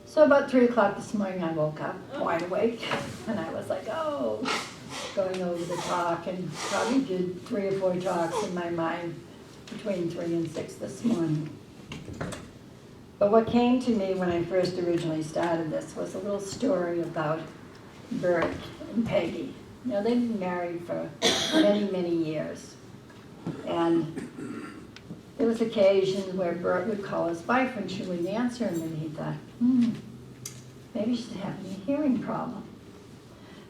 So about 3 o'clock this morning, I woke up wide awake, and I was like, oh, going over the talk, and probably did 3 or 4 talks in my mind between 3 and 6 this morning. But what came to me when I first originally started this was a little story about Bert and Peggy. You know, they've been married for many, many years. And there was occasions where Bert would call his wife and she wouldn't answer him, and he thought, maybe she's having a hearing problem.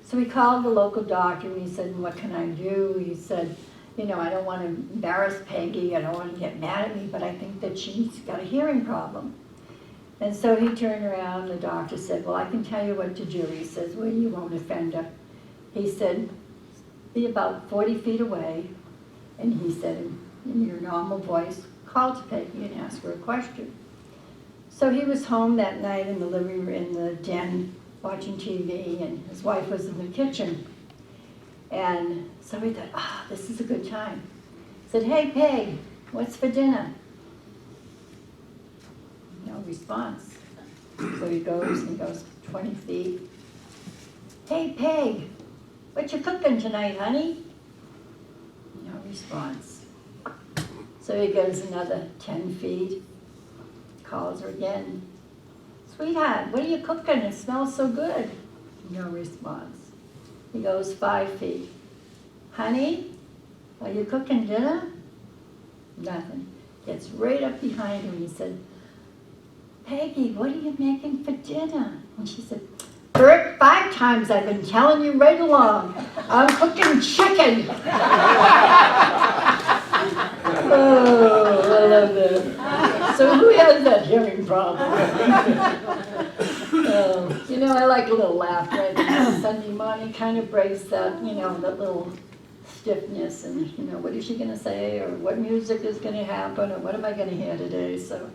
So he called the local doctor and he said, what can I do? He said, you know, I don't want to embarrass Peggy, I don't want to get mad at me, but I think that she's got a hearing problem. And so he turned around, the doctor said, well, I can tell you what to do. He says, well, you won't offend her. He said, be about 40 feet away, and he said, in your normal voice, call to Peggy and ask her a question. So he was home that night in the living room, in the den, watching TV, and his wife was in the kitchen. And so he thought, this is a good time. He said, hey, Peg, what's for dinner? No response. So he goes 20 feet. Hey, Peg, what you cooking tonight, honey? No response. So he goes another 10 feet, calls her again. Sweetheart, what are you cooking? It smells so good. No response. He goes 5 feet. Honey, are you cooking dinner? Nothing. Gets right up behind him. He said, Peggy, what are you making for dinner? And she said, Bert, 5 times I've been telling you right along. I'm cooking chicken. Oh, I love that. So who has that hearing problem? You know, I like a little laughter. I think Sunday morning kind of breaks that, you know, that little stiffness and, you know, what is she going to say, or what music is going to happen, or what am I going to hear today? So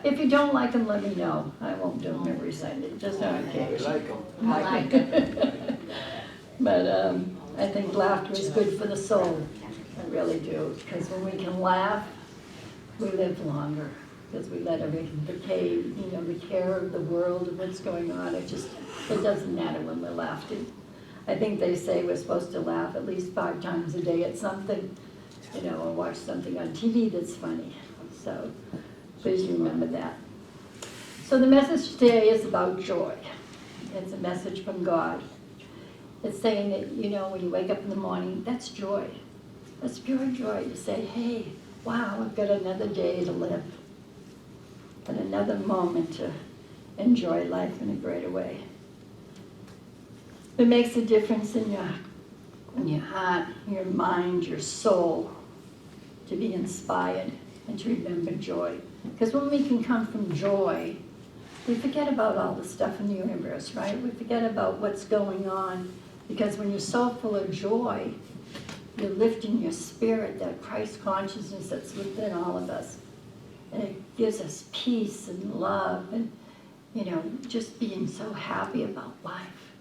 if you don't like them, let me know. I won't do them every Sunday, just on occasion. I like them. But I think laughter is good for the soul. I really do, because when we can laugh, we live longer, because we let everything decay, you know, the care of the world and what's going on. It doesn't matter when we're laughing. I think they say we're supposed to laugh at least 5 times a day at something, you know, or watch something on TV that's funny. So please remember that. So the message today is about joy. It's a message from God. It's saying that, you know, when you wake up in the morning, that's joy. That's pure joy to say, hey, wow, I've got another day to live, and another moment to enjoy life in a greater way. It makes a difference in your heart, your mind, your soul, to be inspired and to remember joy. Because when we can come from joy, we forget about all the stuff in the universe, right? We forget about what's going on, because when you're so full of joy, you're lifting your spirit, that Christ consciousness that's within all of us. And it gives us peace and love and, you know, just being so happy about life.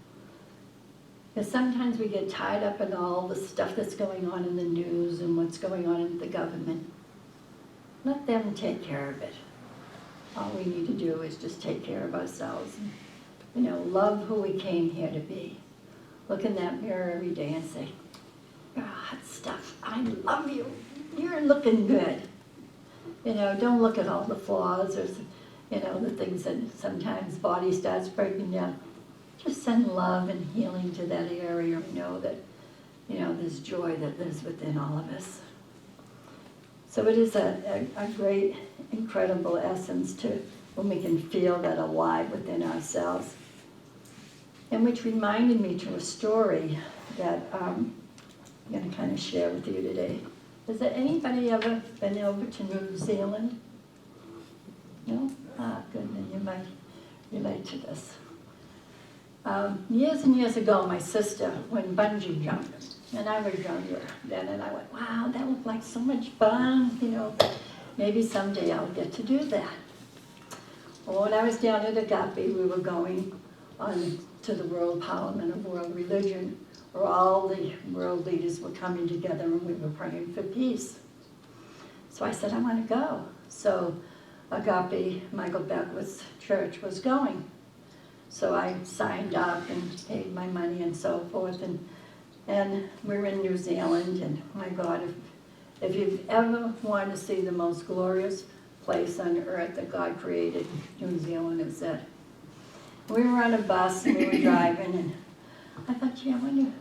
Because sometimes we get tied up in all the stuff that's going on in the news and what's going on in the government. Let them take care of it. All we need to do is just take care of ourselves. And, you know, love who we came here to be. Look in that mirror every day and say, you're hot stuff. I love you. You're looking good. You know, don't look at all the flaws or, you know, the things that sometimes body starts breaking down. Just send love and healing to that area and know that, you know, there's joy that lives within all of us. So it is a great, incredible essence to when we can feel that alive within ourselves. And which reminded me to a story that I'm going to kind of share with you today. Has there anybody ever been over to New Zealand? No? Good, then you might relate to this. Years and years ago, my sister went bungee jumping, and I was younger then, and I went, wow, that looked like so much fun, you know, maybe someday I'll get to do that. Well, when I was down at Agape, we were going on to the World Parliament of World Religion, where all the world leaders were coming together and we were praying for peace. So I said, I want to go. So Agape, Michael Beckwith's church, was going. So I signed up and paid my money and so forth, and we're in New Zealand, and my God, if you've ever wanted to see the most glorious place on earth that God created, New Zealand is it. We were on a bus and we were driving, and I thought, gee, I wonder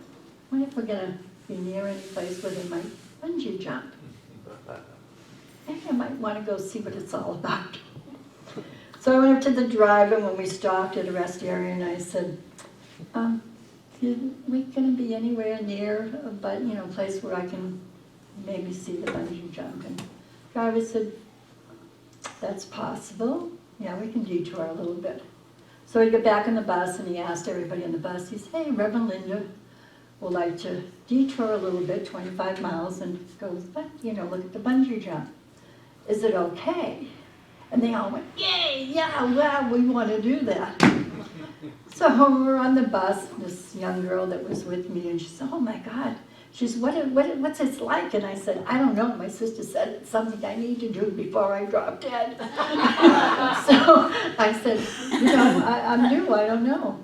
if we're gonna be near any place where they might bungee jump. Maybe I might want to go see what it's all about. So I went up to the driver when we stopped at a rest area, and I said, are we going to be anywhere near a place where I can maybe see the bungee jump? And the driver said, that's possible. Yeah, we can detour a little bit. So he got back on the bus, and he asked everybody on the bus, he said, hey, Reverend Linda would like to detour a little bit, 25 miles, and go, look at the bungee jump. Is it okay? And they all went, yay, yeah, wow, we want to do that. So we were on the bus, this young girl that was with me, and she said, oh my God. She said, what's it like? And I said, I don't know. My sister said it's something I need to do before I drop dead. So I said, I'm new, I don't know.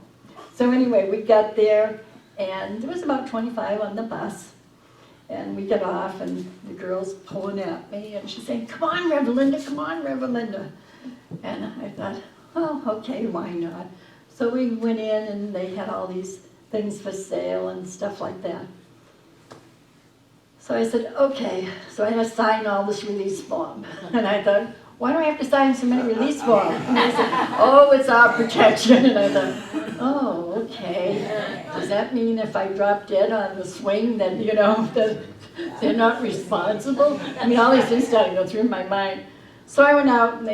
So anyway, we got there, and there was about 25 on the bus. And we get off, and the girl's pulling at me, and she's saying, come on, Reverend Linda, come on, Reverend Linda. And I thought, oh, okay, why not? So we went in, and they had all these things for sale and stuff like that. So I said, okay. So I had to sign all this release form. And I thought, why do I have to sign so many release forms? And they said, oh, it's our protection. And I thought, oh, okay. Does that mean if I drop dead on the swing that, that they're not responsible? I mean, all these things started to go through my mind. So I went out, and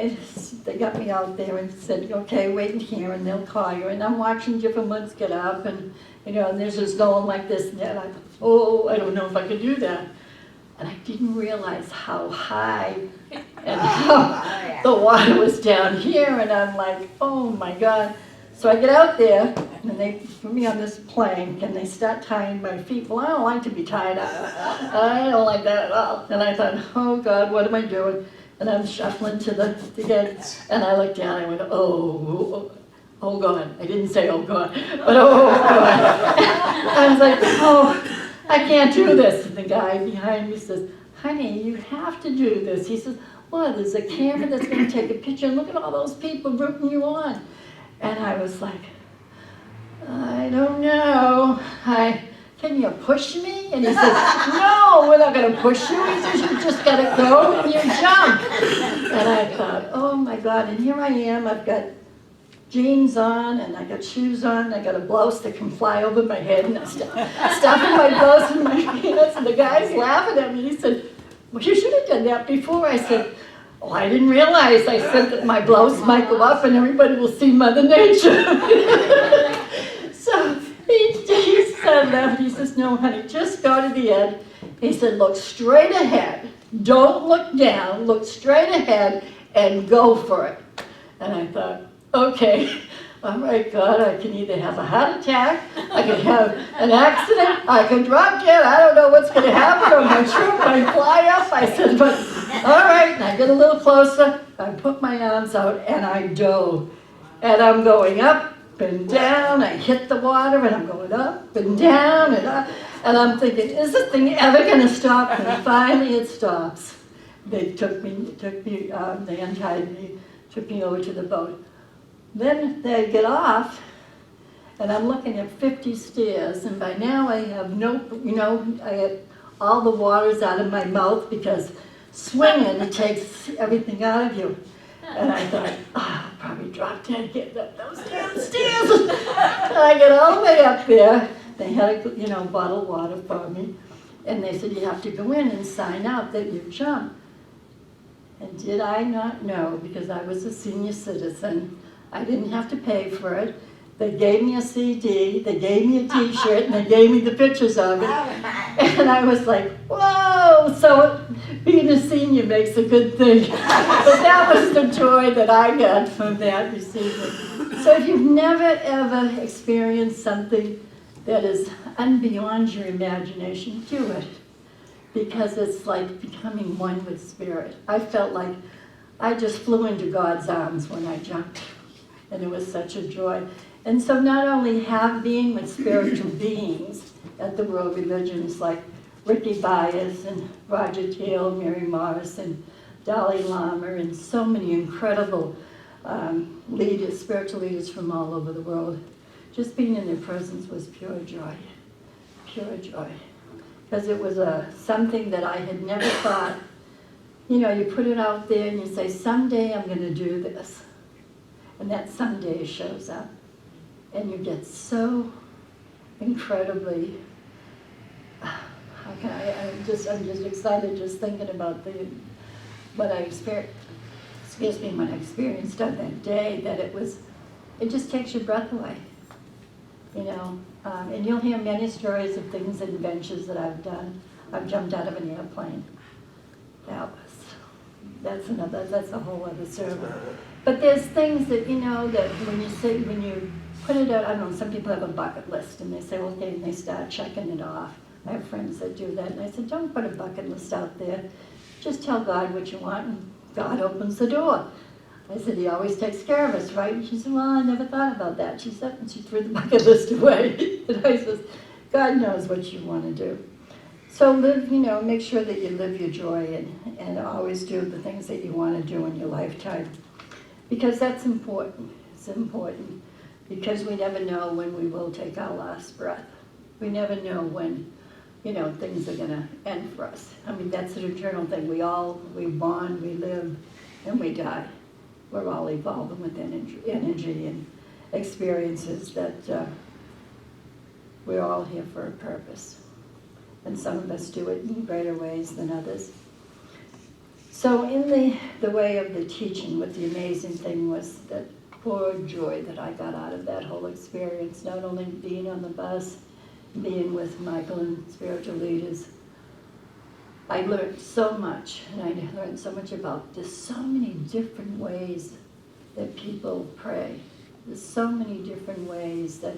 they got me out there and said, okay, wait in here, and they'll call you. And I'm watching different ones get up, and, and there's just going like this and that. And I thought, oh, I don't know if I could do that. And I didn't realize how high and how the water was down here, and I'm like, oh my God. So I get out there, and they put me on this plank, and they start tying my feet. Well, I don't like to be tied up. I don't like that at all. And I thought, oh God, what am I doing? And I'm shuffling to the end, and I looked down, and I went, oh God. I didn't say, oh God, but oh God. I was like, oh, I can't do this. And the guy behind me says, honey, you have to do this. He says, well, there's a camera that's going to take a picture, and look at all those people rooting you on. And I was like, I don't know. Can you push me? And he said, no, we're not going to push you. He says, you just got to go and you jump. And I thought, oh my God, and here I am. I've got jeans on, and I got shoes on, and I got a blouse that can fly over my head, and I'm stuffing my blouse in my pants, and the guy's laughing at me. He said, well, you should have done that before. I said, oh, I didn't realize. I said that my blouse might go up and everybody will see Mother Nature. So he said that. He says, no, honey, just go to the end. He said, look straight ahead. Don't look down. Look straight ahead and go for it. And I thought, okay, all right, God, I can either have a heart attack, I can have an accident, I can drop dead, I don't know what's going to happen, or my troop might fly up. I said, but all right, and I get a little closer, I put my arms out, and I dove. And I'm going up and down, I hit the water, and I'm going up and down, and up, and I'm thinking, is this thing ever going to stop? And finally it stops. They they untied me, took me over to the boat. Then they get off, and I'm looking at 50 stairs, and by now I have I have all the waters out of my mouth because swinging, it takes everything out of you. And I thought, I'll probably drop dead getting up those damn stairs. And I get all the way up there. They had a bottle of water for me, and they said, you have to go in and sign out that you jump. And did I not know, because I was a senior citizen, I didn't have to pay for it. They gave me a CD, they gave me a t-shirt, and they gave me the pictures of it. And I was like, whoa! So being a senior makes a good thing. But that was the joy that I got from that receiving. So if you've never ever experienced something that is beyond your imagination, do it. Because it's like becoming one with Spirit. I felt like I just flew into God's arms when I jumped. And it was such a joy. And so not only being with spiritual beings at the World Religions like Ricky Bias and Roger Taylor, Mary Morris, and Dalai Lama, and so many incredible leaders, spiritual leaders from all over the world. Just being in their presence was pure joy, because it was something that I had never thought. You know, you put it out there and you say, someday I'm going to do this, and that someday shows up, and you get so incredibly. How can I'm just excited just thinking about what I experienced. Excuse me, when I experienced on that day, that it just takes your breath away, you know. And you'll hear many stories of things and adventures that I've done. I've jumped out of an airplane. That's a whole other sermon. But there's things that, you know, that when you put it out, I don't know, some people have a bucket list and they say, okay, and they start checking it off. I have friends that do that, and I said, don't put a bucket list out there. Just tell God what you want, and God opens the door. I said, he always takes care of us, right? And she said, well, I never thought about that. She said, and she threw the bucket list away. And I said, God knows what you want to do. So live, you know, make sure that you live your joy and always do the things that you want to do in your lifetime. Because that's important. It's important. Because we never know when we will take our last breath. We never know when, you know, things are going to end for us. I mean, that's an eternal thing. We bond, we live, and we die. We're all evolving with energy and experiences that we're all here for a purpose. And some of us do it in greater ways than others. So in the way of the teaching, what the amazing thing was that pure joy that I got out of that whole experience, not only being on the bus, being with Michael and spiritual leaders. I learned so much, and I learned so much about there's so many different ways that people pray. There's so many different ways that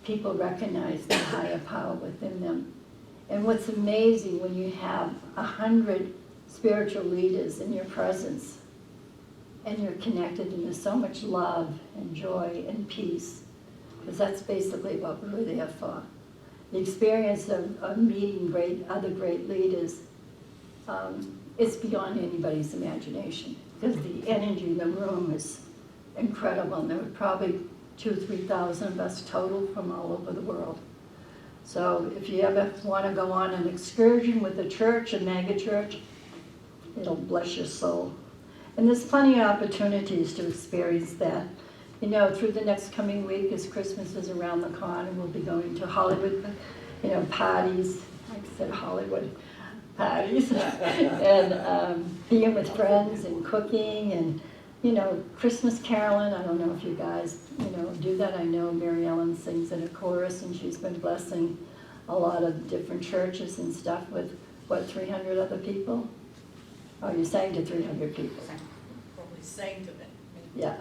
people recognize the higher power within them. And what's amazing when you have 100 spiritual leaders in your presence, and you're connected, and there's so much love and joy and peace, because that's basically what we're there for. The experience of meeting other great leaders, it's beyond anybody's imagination, because the energy in the room is incredible. And there were probably 2,000-3,000 of us total from all over the world. So if you ever want to go on an excursion with a church, a mega church, it'll bless your soul. And there's plenty of opportunities to experience that. You know, through the next coming week, as Christmas is around the corner, we'll be going to Hollywood, you know, parties. Like I said, Hollywood parties. And being with friends and cooking and, you know, Christmas caroling. I don't know if you guys, you know, do that. I know Mary Ellen sings in a chorus, and she's been blessing a lot of different churches and stuff with, 300 other people? Oh, you sang to 300 people. Probably sang to them. Yeah.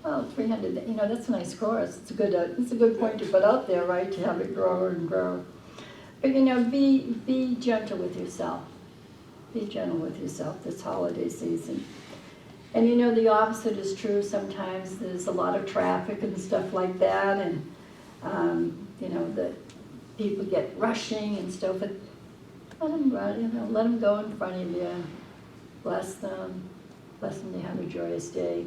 Well, 300, you know, that's a nice chorus. It's a good point to put out there, right, to have it grow and grow. But, you know, be gentle with yourself. Be gentle with yourself this holiday season. And, you know, the opposite is true sometimes. There's a lot of traffic and stuff like that, and, you know, that people get rushing and stuff. But let them run, you know, let them go in front of you. Bless them to have a joyous day.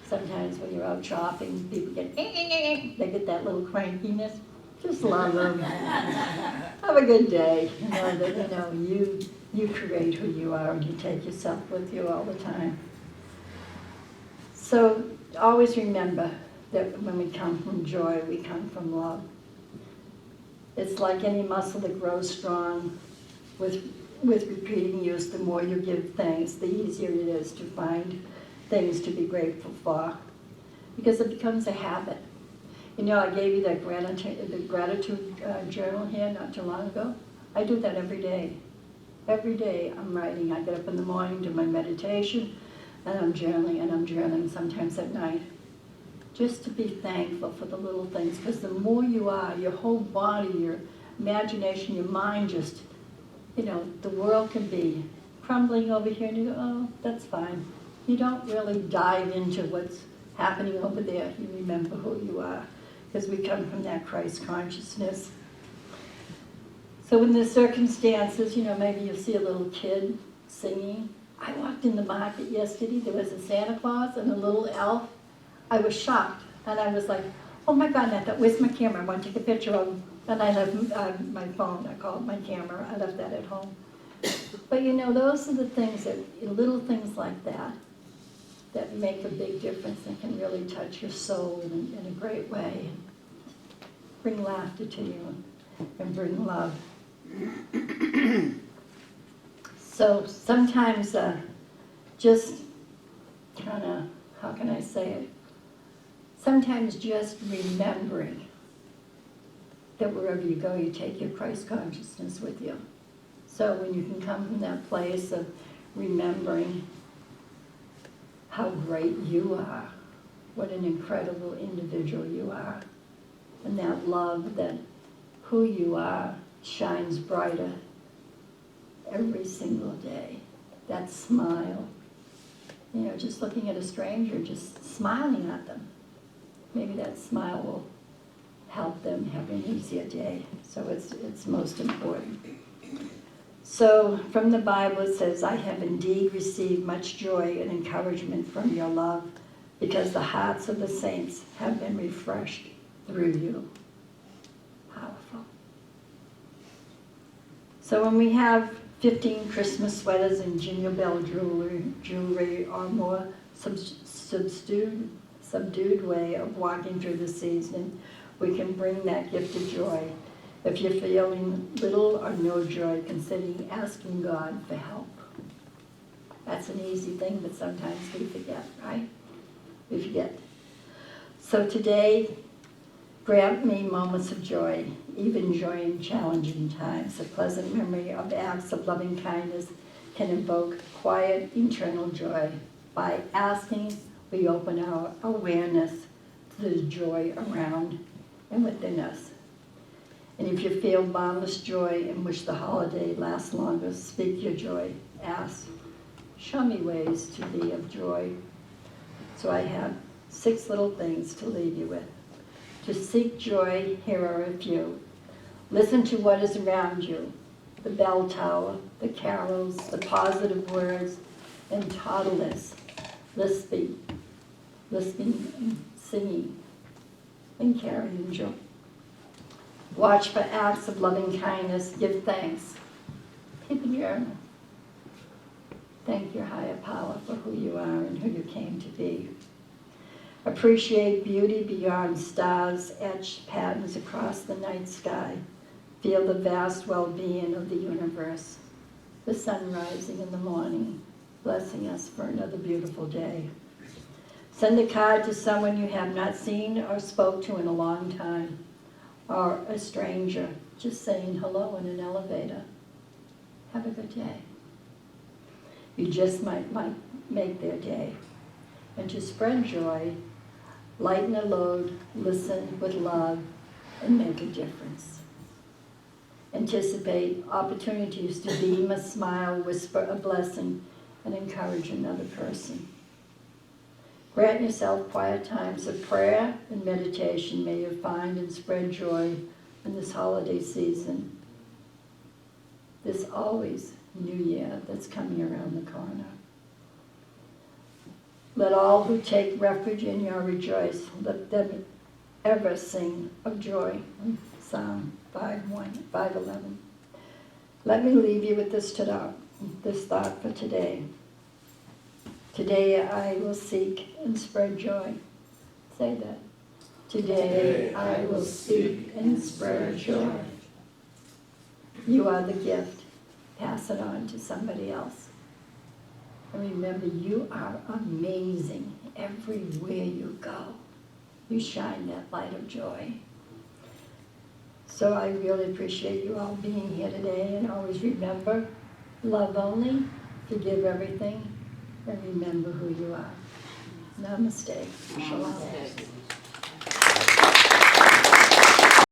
Sometimes when you're out shopping, people get, they get that little crankiness. Just love them. Have a good day. You know that, you know, you create who you are, and you take yourself with you all the time. So always remember that when we come from joy, we come from love. It's like any muscle that grows strong with repeating use. The more you give thanks, the easier it is to find things to be grateful for, because it becomes a habit. You know, I gave you that gratitude journal here not too long ago. I do that every day. Every day I'm writing. I get up in the morning, do my meditation, and I'm journaling sometimes at night. Just to be thankful for the little things, because the more you are, your whole body, your imagination, your mind just, you know, the world can be crumbling over here, and you go, oh, that's fine. You don't really dive into what's happening over there, you remember who you are, because we come from that Christ consciousness. So in the circumstances, maybe you'll see a little kid singing. I walked in the market yesterday, there was a Santa Claus and a little elf. I was shocked, and I was like, oh my God, I thought, where's my camera? I want to take a picture of him. And I left my phone, I called my camera, I left that at home. But those are the things little things like that make a big difference and can really touch your soul in a great way. And bring laughter to you and bring love. So sometimes just kind of, how can I say it? Sometimes just remembering that wherever you go, you take your Christ consciousness with you. So when you can come from that place of remembering how great you are, what an incredible individual you are, and that love that who you are shines brighter every single day. That smile, just looking at a stranger, just smiling at them. Maybe that smile will help them have an easier day. So it's most important. So from the Bible it says, I have indeed received much joy and encouragement from your love, because the hearts of the saints have been refreshed through you. Powerful. So when we have 15 Christmas sweaters and jingle bell jewelry or more subdued way of walking through the season, we can bring that gift of joy. If you're feeling little or no joy, consider asking God for help. That's an easy thing, but sometimes we forget, right? We forget. So today, grant me moments of joy, even joy in challenging times. A pleasant memory of acts of loving kindness can invoke quiet, internal joy. By asking, we open our awareness to the joy around and within us. And if you feel boundless joy and wish the holiday lasts longer, speak your joy. Ask, show me ways to be of joy. So I have 6 little things to leave you with. To seek joy, here are a few. Listen to what is around you. The bell tower, the carols, the positive words, and toddlers, lisping and singing, and carrying joy. Watch for acts of loving kindness. Give thanks. Keep in your thank your higher power for who you are and who you came to be. Appreciate beauty beyond stars, etched patterns across the night sky. Feel the vast well-being of the universe. The sun rising in the morning, blessing us for another beautiful day. Send a card to someone you have not seen or spoke to in a long time, or a stranger, just saying hello in an elevator. Have a good day. You just might make their day. And to spread joy, lighten a load, listen with love, and make a difference. Anticipate opportunities to beam a smile, whisper a blessing, and encourage another person. Grant yourself quiet times of prayer and meditation. May you find and spread joy in this holiday season, this always new year that's coming around the corner. Let all who take refuge in you rejoice. Let them ever sing of joy. Psalm 5:11. Let me leave you with this thought for today. Today I will seek and spread joy. Say that. Today I will seek and spread joy. You are the gift. Pass it on to somebody else. And remember, you are amazing everywhere you go. You shine that light of joy. So I really appreciate you all being here today, and always remember, love only, forgive everything, and remember who you are. Namaste. Shalom.